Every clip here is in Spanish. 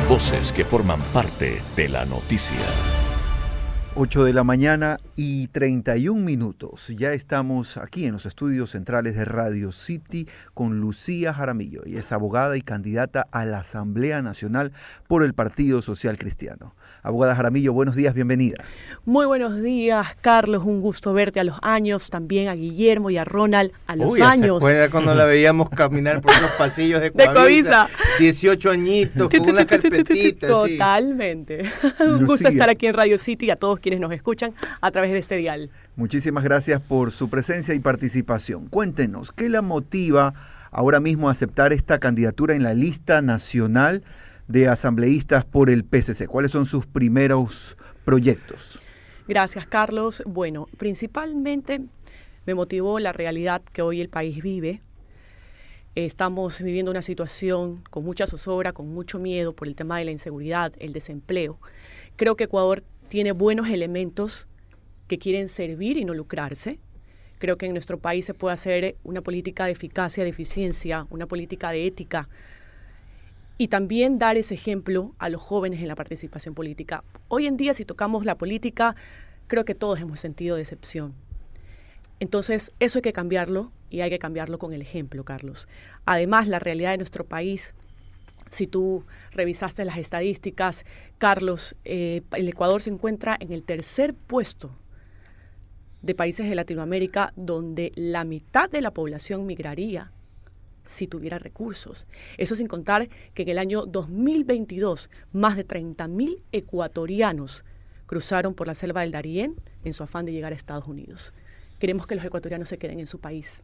Voces que forman parte de la noticia. 8 de la mañana y 31 minutos. Ya estamos aquí en los estudios centrales de Radio City con Lucía Jaramillo. Ella es abogada y candidata a la Asamblea Nacional por el Partido Social Cristiano. Abogada Jaramillo, buenos días, bienvenida. Muy buenos días, Carlos. Un gusto verte a los años. También a Guillermo y a Ronald a los años. ¿Se acuerda cuando la veíamos caminar por los pasillos de Coavisa? 18 añitos con una carpetita. Totalmente. Un gusto estar aquí en Radio City y a todos quienes nos escuchan a través de este dial. Muchísimas gracias por su presencia y participación. Cuéntenos, ¿qué la motiva ahora mismo a aceptar esta candidatura en la lista nacional de asambleístas por el PSC? ¿Cuáles son sus primeros proyectos? Gracias, Carlos. Bueno, principalmente me motivó la realidad que hoy el país vive. Estamos viviendo una situación con mucha zozobra, con mucho miedo por el tema de la inseguridad, el desempleo. Creo que Ecuador tiene buenos elementos que quieren servir y no lucrarse. Creo que en nuestro país se puede hacer una política de eficacia, de eficiencia, una política de ética y también dar ese ejemplo a los jóvenes en la participación política. Hoy en día, si tocamos la política, creo que todos hemos sentido decepción. Entonces, eso hay que cambiarlo y hay que cambiarlo con el ejemplo, Carlos. Además, la realidad de nuestro país, si tú revisaste las estadísticas, Carlos, el Ecuador se encuentra en el tercer puesto de países de Latinoamérica donde la mitad de la población migraría si tuviera recursos. Eso sin contar que en el año 2022 más de 30.000 ecuatorianos cruzaron por la selva del Darién en su afán de llegar a Estados Unidos. Queremos que los ecuatorianos se queden en su país,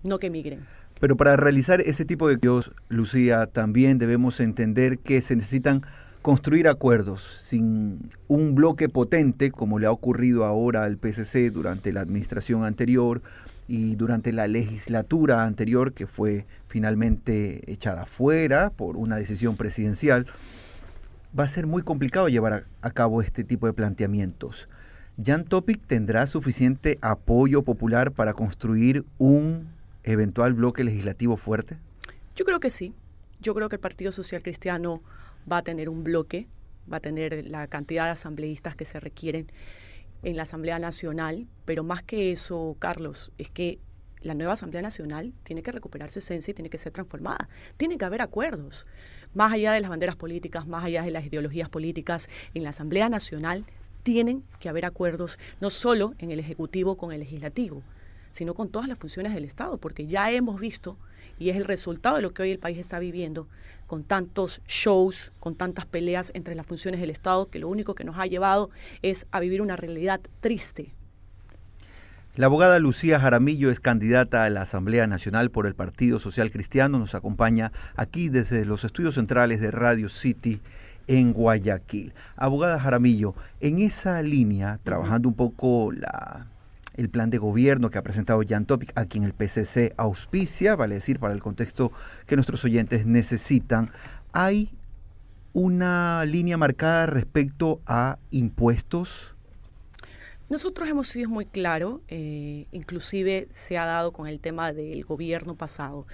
no que migren. Pero para realizar ese tipo de cosas, Lucía, también debemos entender que se necesitan construir acuerdos sin un bloque potente, como le ha ocurrido ahora al PSC durante la administración anterior y durante la legislatura anterior, que fue finalmente echada fuera por una decisión presidencial. Va a ser muy complicado llevar a cabo este tipo de planteamientos. ¿Jan Topic tendrá suficiente apoyo popular para construir un eventual bloque legislativo fuerte? Yo creo que sí. Yo creo que el Partido Social Cristiano va a tener un bloque, va a tener la cantidad de asambleístas que se requieren en la Asamblea Nacional, pero más que eso, Carlos, es que la nueva Asamblea Nacional tiene que recuperar su esencia y tiene que ser transformada. Tiene que haber acuerdos, más allá de las banderas políticas, más allá de las ideologías políticas. En la Asamblea Nacional tienen que haber acuerdos, no solo en el Ejecutivo con el Legislativo, sino con todas las funciones del Estado, porque ya hemos visto, y es el resultado de lo que hoy el país está viviendo, con tantos shows, con tantas peleas entre las funciones del Estado, que lo único que nos ha llevado es a vivir una realidad triste. La abogada Lucía Jaramillo es candidata a la Asamblea Nacional por el Partido Social Cristiano. Nos acompaña aquí desde los estudios centrales de Radio City en Guayaquil. Abogada Jaramillo, en esa línea, trabajando un poco el plan de gobierno que ha presentado Jan Topic, a quien el PSC auspicia, vale decir, para el contexto que nuestros oyentes necesitan, ¿hay una línea marcada respecto a impuestos? Nosotros hemos sido muy claros, inclusive se ha dado con el tema del gobierno pasado.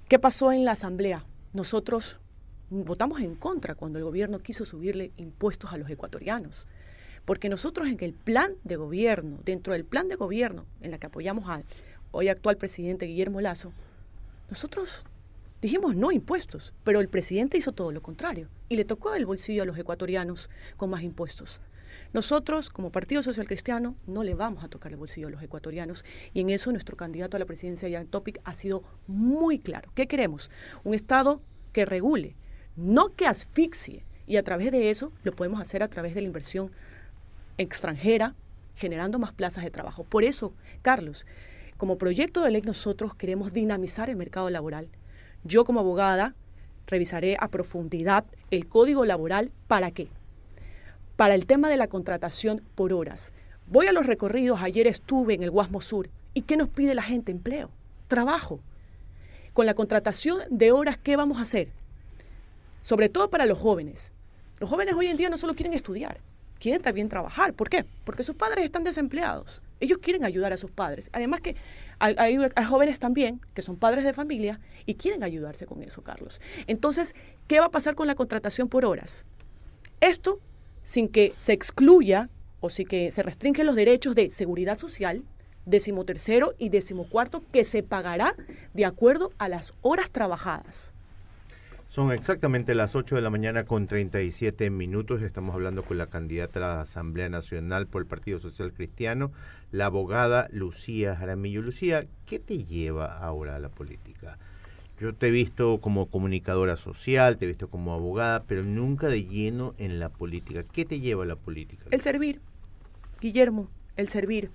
¿Qué pasó en la Asamblea? Nosotros votamos en contra cuando el gobierno quiso subirle impuestos a los ecuatorianos. Porque nosotros en el plan de gobierno, dentro del plan de gobierno en la que apoyamos al hoy actual presidente Guillermo Lasso, nosotros dijimos no impuestos, pero el presidente hizo todo lo contrario y le tocó el bolsillo a los ecuatorianos con más impuestos. Nosotros, como Partido Social Cristiano, no le vamos a tocar el bolsillo a los ecuatorianos y en eso nuestro candidato a la presidencia, Jan Topic, ha sido muy claro. ¿Qué queremos? Un Estado que regule, no que asfixie, y a través de eso lo podemos hacer a través de la inversión extranjera, generando más plazas de trabajo. Por eso, Carlos, como proyecto de ley nosotros queremos dinamizar el mercado laboral. Yo como abogada revisaré a profundidad el Código Laboral. ¿Para qué? Para el tema de la contratación por horas. Voy a los recorridos, ayer estuve en el Guasmo Sur. ¿Y qué nos pide la gente? Empleo, trabajo. Con la contratación de horas, ¿qué vamos a hacer? Sobre todo para los jóvenes. Los jóvenes hoy en día no solo quieren estudiar, quieren también trabajar. ¿Por qué? Porque sus padres están desempleados. Ellos quieren ayudar a sus padres. Además que hay jóvenes también que son padres de familia y quieren ayudarse con eso, Carlos. Entonces, ¿qué va a pasar con la contratación por horas? Esto sin que se excluya o sin que se restringen los derechos de seguridad social, 13º y 14º, que se pagará de acuerdo a las horas trabajadas. Son exactamente las 8 de la mañana con 37 minutos. Estamos hablando con la candidata a la Asamblea Nacional por el Partido Social Cristiano, la abogada Lucía Jaramillo. Lucía, ¿qué te lleva ahora a la política? Yo te he visto como comunicadora social, te he visto como abogada, pero nunca de lleno en la política. ¿Qué te lleva a la política? El servir, Guillermo, el servir.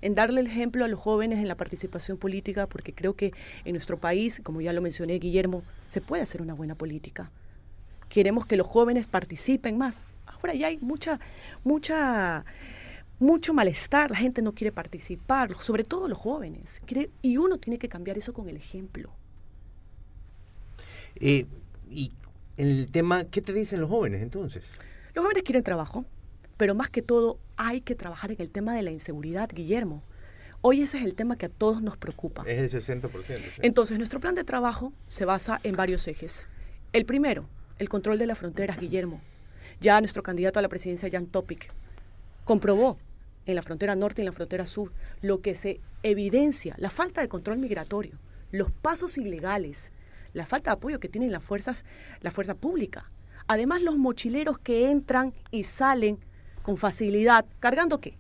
En darle el ejemplo a los jóvenes en la participación política, porque creo que en nuestro país, como ya lo mencioné, Guillermo, se puede hacer una buena política. Queremos que los jóvenes participen más. Ahora ya hay mucho malestar, la gente no quiere participar, sobre todo los jóvenes, y uno tiene que cambiar eso con el ejemplo. Y el tema, ¿qué te dicen los jóvenes entonces? Los jóvenes quieren trabajo, pero más que todo hay que trabajar en el tema de la inseguridad, Guillermo. Hoy ese es el tema que a todos nos preocupa. Es el 60%. Sí. Entonces, nuestro plan de trabajo se basa en varios ejes. El primero, el control de las fronteras, Guillermo. Ya nuestro candidato a la presidencia, Jan Topic, comprobó en la frontera norte y en la frontera sur lo que se evidencia, la falta de control migratorio, los pasos ilegales, la falta de apoyo que tienen la fuerza pública. Además, los mochileros que entran y salen con facilidad, ¿cargando qué?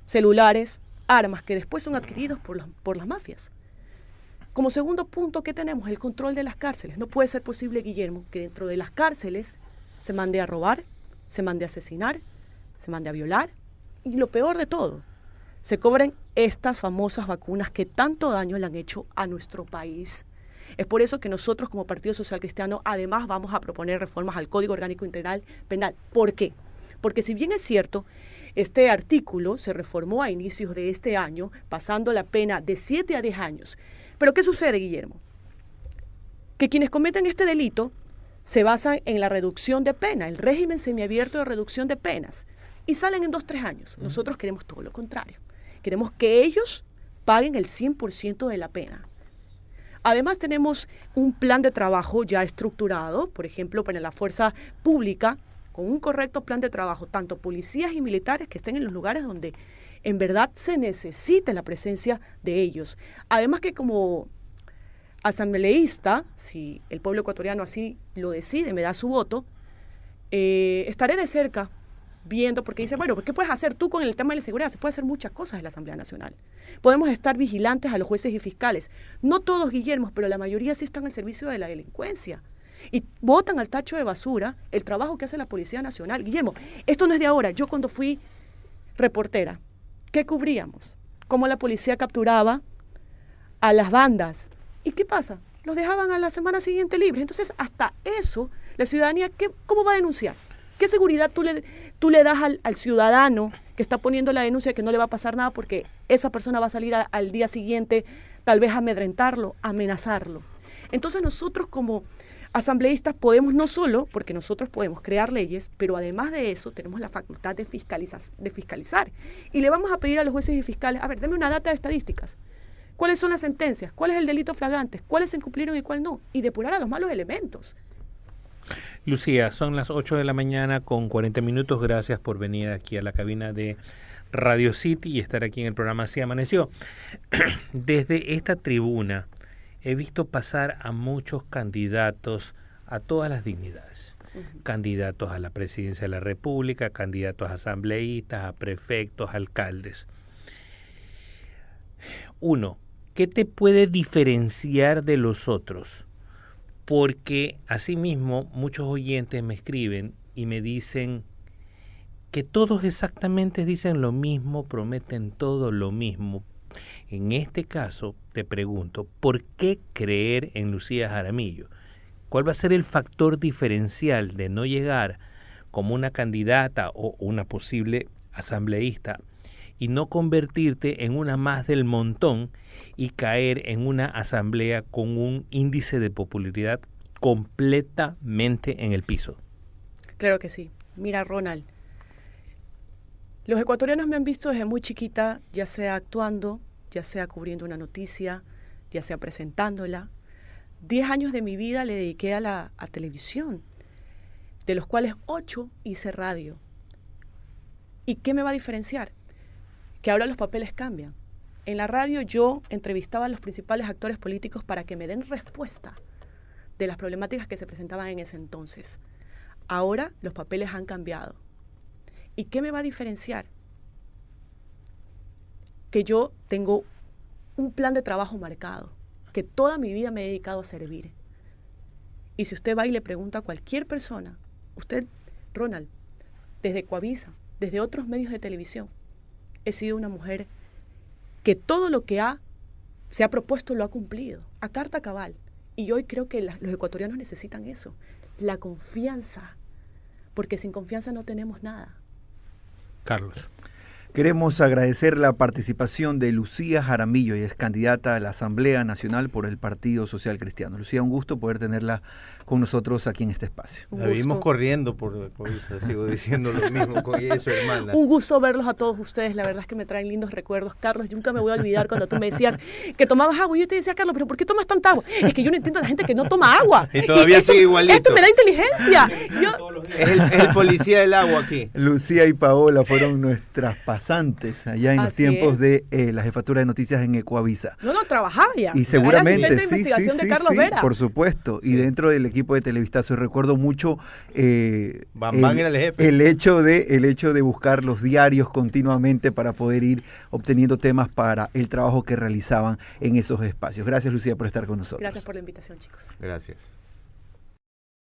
Celulares, armas que después son adquiridos por las mafias. Como segundo punto, ¿qué tenemos? El control de las cárceles. No puede ser posible, Guillermo, que dentro de las cárceles se mande a robar, se mande a asesinar, se mande a violar y lo peor de todo, se cobren estas famosas vacunas que tanto daño le han hecho a nuestro país. Es por eso que nosotros como Partido Social Cristiano además vamos a proponer reformas al Código Orgánico Integral Penal. ¿Por qué? Porque si bien es cierto, este artículo se reformó a inicios de este año, pasando la pena de 7 a 10 años. Pero ¿qué sucede, Guillermo? Que quienes cometen este delito se basan en la reducción de pena, el régimen semiabierto de reducción de penas, y salen en 2-3 años. Nosotros queremos todo lo contrario. Queremos que ellos paguen el 100% de la pena. Además tenemos un plan de trabajo ya estructurado, por ejemplo, para la fuerza pública, con un correcto plan de trabajo, tanto policías y militares que estén en los lugares donde en verdad se necesita la presencia de ellos. Además que como asambleísta, si el pueblo ecuatoriano así lo decide, me da su voto, estaré de cerca viendo, porque dice, bueno, ¿qué puedes hacer tú con el tema de la seguridad? Se puede hacer muchas cosas en la Asamblea Nacional. Podemos estar vigilantes a los jueces y fiscales. No todos, Guillermo, pero la mayoría sí están al servicio de la delincuencia. Y botan al tacho de basura el trabajo que hace la Policía Nacional. Guillermo, esto no es de ahora. Yo cuando fui reportera, ¿qué cubríamos? Cómo la policía capturaba a las bandas. ¿Y qué pasa? Los dejaban a la semana siguiente libres. Entonces, hasta eso, la ciudadanía, ¿cómo va a denunciar? ¿Qué seguridad tú le das al ciudadano que está poniendo la denuncia que no le va a pasar nada porque esa persona va a salir al día siguiente tal vez a amedrentarlo, a amenazarlo? Entonces nosotros como asambleístas podemos no solo, porque nosotros podemos crear leyes, pero además de eso tenemos la facultad de fiscalizar. Y le vamos a pedir a los jueces y fiscales, a ver, denme una data de estadísticas. ¿Cuáles son las sentencias? ¿Cuál es el delito flagrante? ¿Cuáles se incumplieron y cuál no? Y depurar a los malos elementos. Lucía, son las 8 de la mañana con 40 minutos. Gracias por venir aquí a la cabina de Radio City y estar aquí en el programa Así Amaneció. Desde esta tribuna he visto pasar a muchos candidatos a todas las dignidades. Candidatos a la presidencia de la República, candidatos a asambleístas, a prefectos, alcaldes. Uno, ¿qué te puede diferenciar de los otros? Porque asimismo muchos oyentes me escriben y me dicen que todos exactamente dicen lo mismo, prometen todo lo mismo. En este caso te pregunto, ¿por qué creer en Lucía Jaramillo? ¿Cuál va a ser el factor diferencial de no llegar como una candidata o una posible asambleísta y no convertirte en una más del montón y caer en una asamblea con un índice de popularidad completamente en el piso? Claro que sí. Mira, Ronald, Los ecuatorianos me han visto desde muy chiquita, ya sea actuando, ya sea cubriendo una noticia, ya sea presentándola. 10 años de mi vida le dediqué a televisión, de los cuales 8 hice radio. ¿Y qué me va a diferenciar? Que ahora los papeles cambian. En la radio yo entrevistaba a los principales actores políticos para que me den respuesta de las problemáticas que se presentaban en ese entonces. Ahora los papeles han cambiado. ¿Y qué me va a diferenciar? Que yo tengo un plan de trabajo marcado, que toda mi vida me he dedicado a servir. Y si usted va y le pregunta a cualquier persona, usted, Ronald, desde Coavisa, desde otros medios de televisión, he sido una mujer que todo lo que se ha propuesto lo ha cumplido, a carta cabal. Y hoy creo que los ecuatorianos necesitan eso, la confianza, porque sin confianza no tenemos nada. Carlos. Queremos agradecer la participación de Lucía Jaramillo, ella es candidata a la Asamblea Nacional por el Partido Social Cristiano. Lucía, un gusto poder tenerla con nosotros aquí en este espacio. La vimos corriendo por Coavisa, sigo diciendo lo mismo con ella y su hermana. Un gusto verlos a todos ustedes, la verdad es que me traen lindos recuerdos. Carlos, yo nunca me voy a olvidar cuando tú me decías que tomabas agua. Yo te decía, Carlos, ¿pero por qué tomas tanta agua? Es que yo no entiendo a la gente que no toma agua. Y todavía sigue igualito. Esto me da inteligencia. Es el policía del agua aquí. Lucía y Paola fueron nuestras pasantes allá en los Así tiempos es. de la jefatura de noticias en Ecuavisa. No, trabajaba ya. Y seguramente, Era asistente de investigación de Carlos Vera. por supuesto. Y dentro del equipo de Televistazo recuerdo mucho Bambán era el jefe. el hecho de buscar los diarios continuamente para poder ir obteniendo temas para el trabajo que realizaban en esos espacios. Gracias, Lucía, por estar con nosotros. Gracias por la invitación, chicos. Gracias.